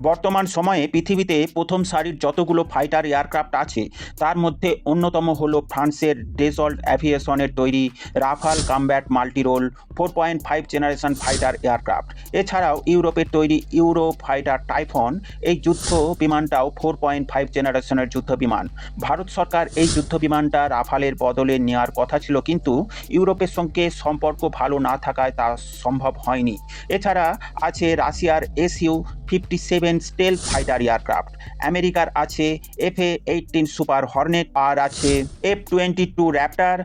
বর্তমান সময়ে পৃথিবীতে প্রথম সারির যতগুলো ফাইটার এয়ারক্রাফট আছে তার মধ্যে অন্যতম হলো ফ্রান্সের ডেসল্ট অ্যাভিয়েশনের তৈরি Rafale combat multirole 4.5 generation fighter aircraft. এছাড়াও ইউরোপের তৈরি ইউরো ফাইটার টাইফন, এই যুদ্ধ বিমানটাও 4.5 জেনারেশনের যুদ্ধ বিমান। ভারত সরকার এই যুদ্ধ বিমানটা রাফালের বদলে নেওয়ার কথা ছিল, কিন্তু ইউরোপের সঙ্গে সম্পর্ক ভালো না থাকায় তা সম্ভব হয়নি। এছাড়া আছে রাশিয়ার SU-57 স্টেলথ ফাইটার এয়ারক্রাফট, আমেরিকার আছে FA-18 সুপার হর্নেট, আর আছে F-22 Raptor,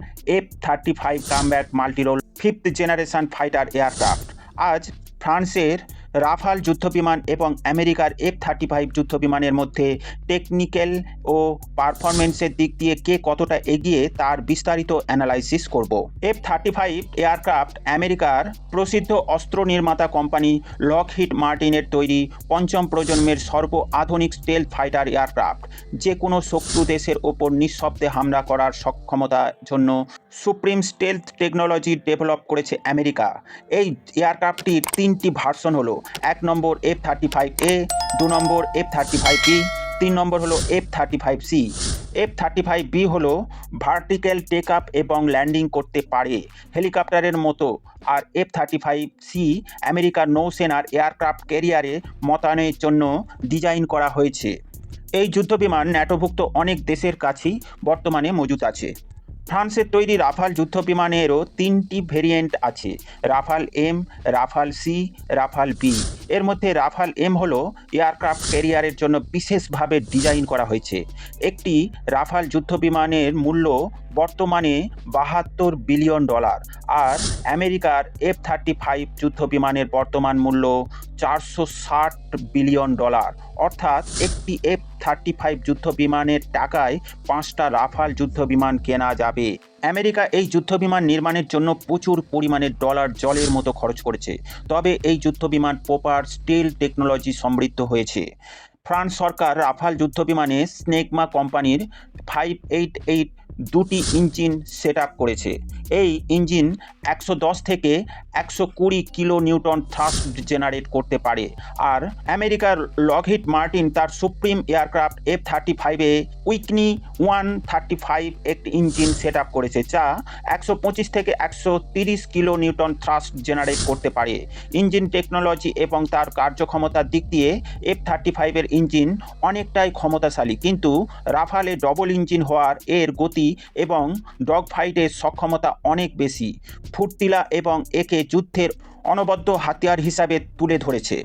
F-35 combat multirole 5th generation fighter aircraft. আজ ফ্রান্সের রাফাল যুদ্ধবিমান এবং আমেরিকার F-35 যুদ্ধবিমানের মধ্যে টেকনিক্যাল ও পারফরমেন্সের দিক দিয়ে কে কতটা এগিয়ে তার বিস্তারিত অ্যানালাইসিস করব। F-35 এয়ারক্রাফট আমেরিকার প্রসিদ্ধ অস্ত্র নির্মাতা কোম্পানি লকহিড মার্টিনের তৈরি পঞ্চম প্রজন্মের সর্ব আধুনিক স্টেলথ ফাইটার এয়ারক্রাফট। যে কোনো শত্রু দেশের ওপর নিঃশব্দে হামলা করার সক্ষমতার জন্য সুপ্রিম স্টেলথ টেকনোলজি ডেভেলপ করেছে আমেরিকা। এই এয়ারক্রাফটটির 3টি ভার্সন হলো: 1 নম্বর F-35A, 2 নম্বর F-35B, 3 নম্বর হলো F-35C। F-35B হলো ভার্টিক্যাল টেক আপ এবং ল্যান্ডিং করতে পারে হেলিকপ্টারের মতো, আর F-35C আমেরিকার নৌসেনার এয়ারক্রাফট ক্যারিয়ারে মোতায়েনের জন্য ডিজাইন করা হয়েছে। এই যুদ্ধবিমান ন্যাটোভুক্ত অনেক দেশের কাছেই বর্তমানে মজুদ আছে। ফ্রান্সের তৈরি রাফাল যুদ্ধবিমানেরও 3টি ভেরিয়েন্ট আছে: Rafale M, Rafale C, Rafale B. এর মধ্যে রাফাল এম হলো এয়ারক্রাফট ক্যারিয়ারের জন্য বিশেষভাবে ডিজাইন করা হয়েছে। একটি রাফাল যুদ্ধবিমানের মূল্য বর্তমানে $72 বিলিয়ন, আর আমেরিকার F-35 যুদ্ধবিমানের বর্তমান মূল্য $460 বিলিয়ন। অর্থাৎ একটি F-35 যুদ্ধবিমানের টাকায় 5টা রাফাল যুদ্ধবিমান কেনা যাবে। আমেরিকা এই যুদ্ধবিমান নির্মাণের জন্য প্রচুর পরিমাণে ডলার জলের মতো খরচ করেছে, তবে এই যুদ্ধবিমান প্রপার স্টিল টেকনোলজি সমৃদ্ধ হয়েছে। ফ্রান্স সরকার রাফাল যুদ্ধবিমানে স্নেগমা কোম্পানির 588 দুটি ইঞ্জিন সেট আপ করেছে। এই ইঞ্জিন 110 থেকে 120 কিলো নিউটন থ্রাস্ট জেনারেট করতে পারে। আর আমেরিকার লকহিড মার্টিন তার সুপ্রিম এয়ারক্রাফট F-35-এ উইকনি 135 একটি ইঞ্জিন সেট আপ করেছে, যা 125 থেকে 130 কিলো নিউটন থ্রাস্ট জেনারেট করতে পারে। ইঞ্জিন টেকনোলজি এবং তার কার্যক্ষমতার দিক দিয়ে F-35-এর ইঞ্জিন অনেকটাই ক্ষমতাশালী, কিন্তু রাফালে ডবল ইঞ্জিন হওয়ার এর গতি এবং ডগ ফাইটের সক্ষমতা অনেক বেশি। ফুর্তিলা এবং একে যুদ্ধের অনবদ্য হাতিয়ার হিসাবে তুলে ধরেছে।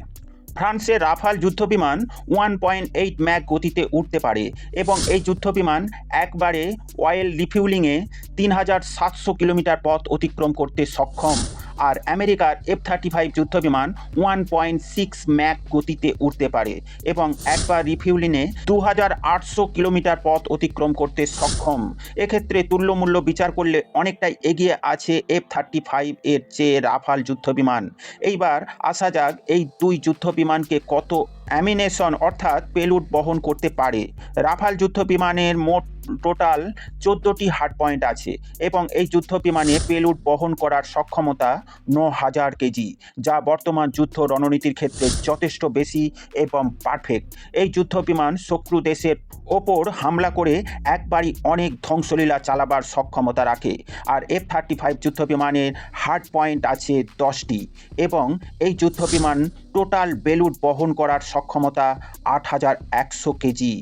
ফ্রান্সের রাফাল যুদ্ধবিমান 1.8 ম্যাক গতিতে উঠতে পারে এবং এই যুদ্ধবিমান একবারে অয়েল রিফিউলিংয়ে 3700 কিলোমিটার পথ অতিক্রম করতে সক্ষম। আর আমেরিকার F-35 যুদ্ধবিমান 1.6 ম্যাক গতিতে উঠতে পারে এবং একবার রিফিউলিংয়ে 2800 কিলোমিটার পথ অতিক্রম করতে সক্ষম। এক্ষেত্রে তুল্যমূল্য বিচার করলে অনেকটাই এগিয়ে আছে F-35 এর চেয়ে রাফাল যুদ্ধবিমান। এইবার আসা যাক এই দুই যুদ্ধবিমানকে কত অ্যামিনেশন অর্থাৎ পেলুড বহন করতে পারে। রাফাল যুদ্ধবিমানের মোট টোটাল 14টি হার্ড পয়েন্ট আছে এবং এই যুদ্ধবিমানে পেলুড বহন করার সক্ষমতা 9000 কেজি, যা বর্তমান যুদ্ধ রণনীতির ক্ষেত্রে যথেষ্ট বেশি এবং পারফেক্ট। এই যুদ্ধবিমান শত্রু দেশের ওপর হামলা করে একবারই অনেক ধ্বংসলীলা চালাবার সক্ষমতা রাখে। আর F-35 যুদ্ধবিমানের হার্ড পয়েন্ট আছে 10টি এবং এই যুদ্ধবিমান টোটাল পেলুড বহন করার সক্ষমতা 8100 কেজি।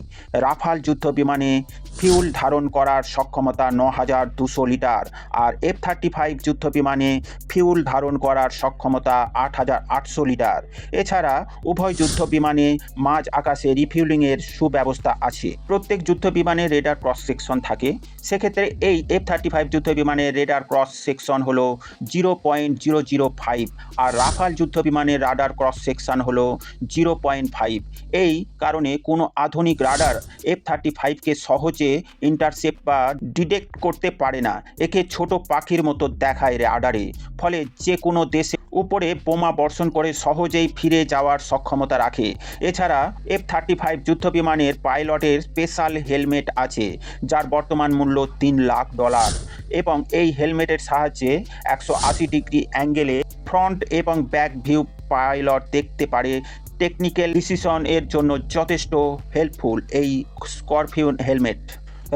রাফাল যুদ্ধবিমানে ফিউল ধারণ করার সক্ষমতা 9200 লিটার, আর F-35 যুদ্ধবিমানে ফিউল ধারণ করার সক্ষমতা 8800 লিটার। এছাড়া উভয় যুদ্ধবিমানে মাঝ আকাশে রিফিউলিংয়ের সুব্যবস্থা আছে। প্রত্যেক যুদ্ধবিমানে রেডার ক্রস সেকশন থাকে, সেক্ষেত্রে এই F-35 যুদ্ধবিমানের রেডার ক্রস সেকশন হলো 0.005, আর রাফাল যুদ্ধবিমানের রাডার ক্রস সেকশন হলো 0.5। এই কারণে কোনো আধুনিক রাডার F-35কে সহজে ইন্টারসেপ্ট বা ডিটেক্ট করতে পারে না। একে ছোট পাখির মতো দেখায় রাডারে, ফলে যে কোনো দেশে উপরে বোমা বর্ষণ করে সহজেই ফিরে যাওয়ার সক্ষমতা রাখে। এছাড়া F-35 যুদ্ধবিমানের পাইলটের স্পেশাল হেলমেট আছে, যার বর্তমান মূল্য $3 লাখ, এবং এই হেলমেটের সাহায্যে 180 ডিগ্রি অ্যাঙ্গেলে ফ্রন্ট এবং ব্যাক ভিউ পাইলট দেখতে পারে টেকনিক্যাল ডিসিশন এর জন্য যথেষ্ট হেল্পফুল এই স্করপিয়ন হেলমেট।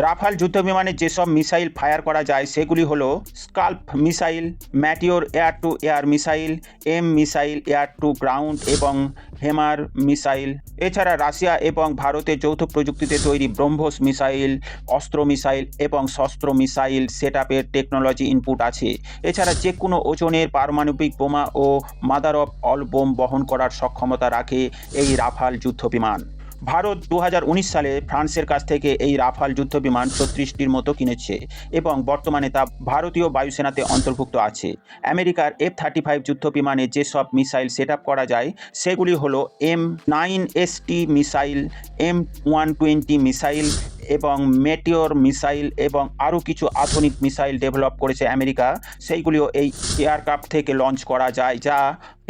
রাফাল যুদ্ধবিমানে যেসব মিসাইল ফায়ার করা যায় সেগুলি হলো Scalp missile, Meteor air to air missile, M missile air to ground এবং হেমার মিসাইল। এছাড়া রাশিয়া এবং ভারতের যৌথ প্রযুক্তিতে তৈরি ব্রহ্মোস মিসাইল, অস্ত্র মিসাইল এবং শস্ত্র মিসাইল সেটআপের টেকনোলজি ইনপুট আছে। এছাড়া যে কোনো ওজনের পারমাণবিক বোমা ও মাদার অফ অল বোম বহন করার সক্ষমতা রাখে এই রাফাল যুদ্ধবিমান। ভারত 2019 সালে ফ্রান্সের কাছ থেকে এই রাফাল যুদ্ধবিমান 36টির মতো কিনেছে এবং বর্তমানে তা ভারতীয় বায়ুসেনাতে অন্তর্ভুক্ত আছে। আমেরিকার F-35 যুদ্ধবিমানে যেসব মিসাইল সেটআপ করা যায় সেগুলি হলো M9ST মিসাইল, M120 মিসাইল এবং মেটিওর মিসাইল এবং আরও কিছু আধুনিক মিসাইল ডেভেলপ করেছে আমেরিকা। সেইগুলিও এই এয়ারক্রাফট থেকে লঞ্চ করা যায়, যা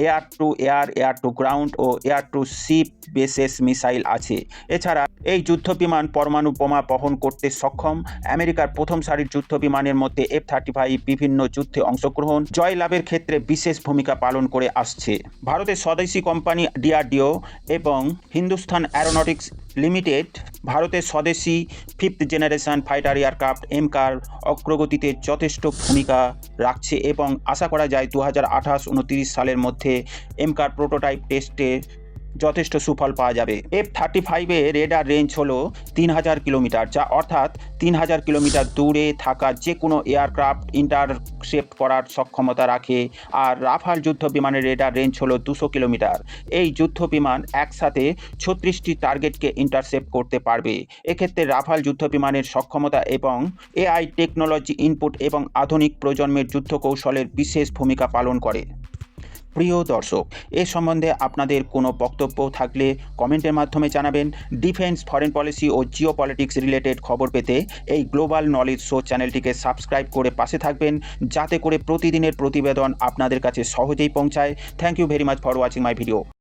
air to air, air to ground ও air to ship bases missile আছে। এছাড়া এই যুদ্ধবিমান পরমাণু বোমা বহন করতে সক্ষম। আমেরিকার প্রথম সারির যুদ্ধবিমানের মধ্যে F-35 বিভিন্ন যুদ্ধে অংশগ্রহণ, জয়লাভের ক্ষেত্রে বিশেষ ভূমিকা পালন করে আসছে। ভারতের স্বদেশি কোম্পানি DRDO এবং হিন্দুস্তান অ্যারোনটিক্স লিমিটেড ভারতের স্বদেশি 5th জেনারেশন ফাইটার এয়ারক্রাফট এমকার অগ্রগতিতে যথেষ্ট ভূমিকা রাখছে এবং আশা করা যায় 2028-29 সালের মধ্যে এমকার প্রোটোটাইপ টেস্টে যথেষ্ট সুফল পাওয়া যাবে। F-35 রেডার রেঞ্জ হলো 3000 কিলোমিটার, যা অর্থাৎ 3000 কিলোমিটার দূরে থাকা যে কোনো এয়ারক্রাফট ইন্টারসেপ্ট করার সক্ষমতা রাখে। আর রাফাল যুদ্ধবিমানের রেডার রেঞ্জ হলো 200 কিলোমিটার। এই যুদ্ধবিমান একসাথে 36টি টার্গেটকে ইন্টারসেপ্ট করতে পারবে। এক্ষেত্রে রাফাল যুদ্ধবিমানের সক্ষমতা এবং AI টেকনোলজি ইনপুট এবং আধুনিক প্রজন্মের যুদ্ধ কৌশলের বিশেষ ভূমিকা পালন করে। প্রিয় দর্শক, এ সম্বন্ধে আপনাদের কোনো বক্তব্য থাকলে কমেন্টের মাধ্যমে জানাবেন। ডিফেন্স, ফরেন পলিসি ও জিও পলিটিক্স রিলেটেড খবর পেতে এই গ্লোবাল নলেজ শো চ্যানেলটিকে সাবস্ক্রাইব করে পাশে থাকবেন, যাতে করে প্রতিদিনের প্রতিবেদন আপনাদের কাছে সহজেই পৌঁছায়। Thank you very much for watching my video.